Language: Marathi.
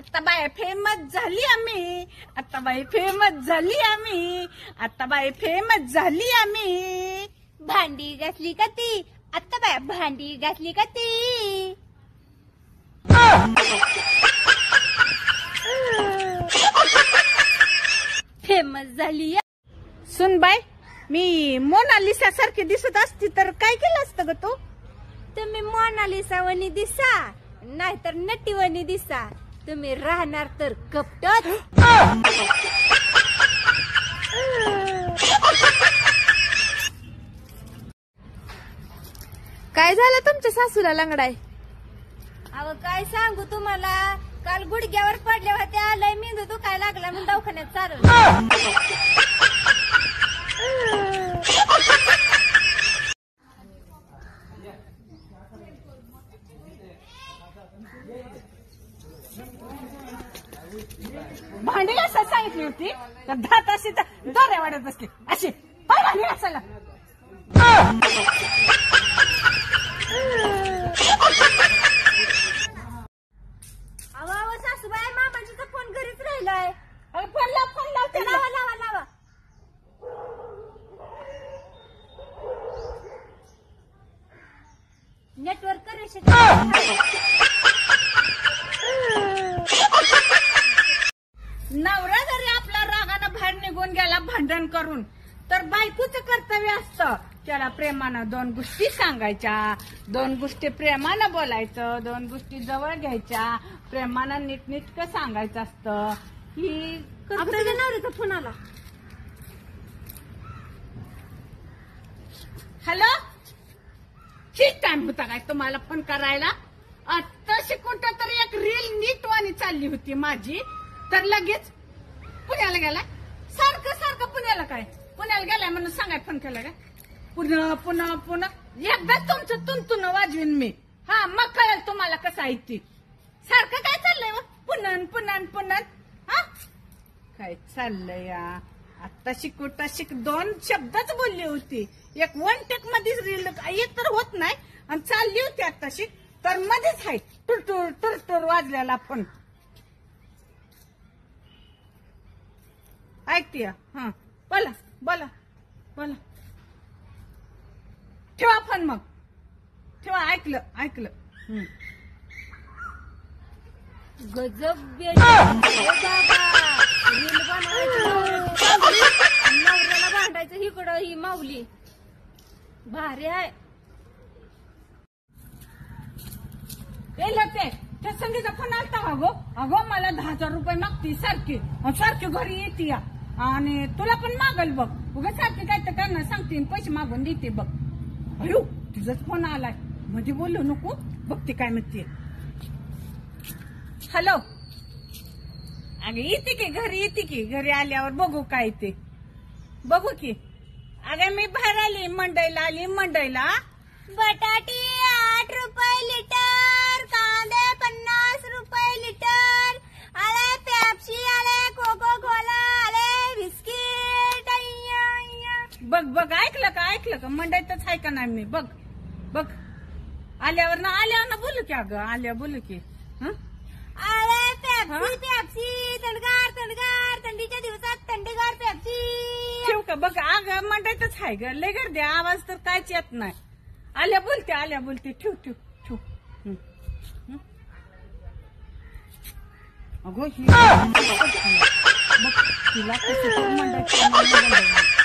आता बाय फेमस झाली आम्ही, आता बाई फेमस झाली आम्ही, आता बाई फेमस झाली आम्ही. भांडी घासली का ती, आता बाय भांडी घासली का ती. फेमस झाली. सुन बाय, मी मोनालिसा सारखी दिसत असती तर काय केलं असतं ग तू? तुम्ही मोनालिसा वनी दिसा नाहीतर नटीवनी दिसा, तुम्ही राहणार तर कपटच. काय झालं तुमच्या सासूला लंगडाय? अहो काय सांगू तुम्हाला, काल गुडघ्यावर पडल्या होत्या, लय मेंदू दुखायला लागला म्हणून दवाखान्यात चालवलं. भांडी घासायला सांगितली होती तर 10 तास दोऱ्या वाढत बसली अशी. पाय भांडी घासायला. अहो सासूबाई, मामाजीचा फोन घरीच राहिलाय. फोन लावते. लावा लावा लावा. Network connection. नवरा जरी आपला रागानं बाहेर निघून गेला भांडण करून, तर बायकोचं कर्तव्य असतं त्याला प्रेमानं 2 गोष्टी सांगायच्या, 2 गोष्टी प्रेमानं बोलायचं, 2 गोष्टी जवळ घ्यायच्या, प्रेमानं नीटनीटकं सांगायचं असतं. ही तुझ्या नवऱ्याचा फोन आला. हॅलो, ठीक टाइम होता काय तुम्हाला फोन करायला? आत्ताशी कुठं तरी एक रील नीटवाणी चालली होती माझी, तर लगेच पुण्याला गेला. सारखं सारखं पुण्याला काय, पुण्याला गेलाय म्हणून सांगाय फोन केला काय? पुन्हा पुन्हा पुन्हा एकदाच तुमचं तुंतुन वाजवीन मी. हा, मग कळेल तुम्हाला कसं आहे ती. सारखं काय चाललंय मग? पुन्हा पुन्हा पुन्हा. हा, काय चाललंय या? आत्ताशी कुठाशी 2 शब्दच बोलली होती. एक 1 टेक मध्येच रील एक तर होत नाही आणि चालली होती आत्ताशी, तर मध्येच आहे टुरटुर टुरटुर वाजलेला फोन. ऐकते. हा, बोला बोला बोला. ठेवा फोन मग, ठेवा. ऐकलं ऐकलं. गजब रील नवऱ्याला भांडायचं हिकडं ही माऊली भारी आहे. त्या संगीचा फोन आलता का गो? अगो मला 10,000 रुपये मागती सारखी, सारखी घरी येते आणि तुला पण मागल बघ. उगा सारखी काय तर करणार सांगते, पैसे मागून देते बघ. अयो, तुझाच फोन आलाय, मध्ये बोलू नको. बघते काय म्हणते. हॅलो, अगं येते की घरी, येते की घरी. आल्यावर बघू काय ते, बघू की. अगं मी बाहेर आली, मंडईला आली. मंडईला बटाटी 8 रुपये लिटर, कांदे 50 रुपये लिटर, आले पेप्सी, आले कोको कोला, आले बिस्किट. बघ बघ, ऐकलं का मंडईतच आहे का नाही मी? बघ बघ. आल्यावर ना बोलू की. अगं आल्या बोलू की. आले पेप्सी पेप्सी, थंडगार थंडगार, थंडीच्या दिवसात थंडगार पेप्सी. ठेव का? बघ अगं मंडईतच आहे ग, लय गर्दी, आवाज तर कायच येत नाही. आल्या बोलते. ठेव ठेव ठेव. अगो ही बघ, तिला कसं मंडईत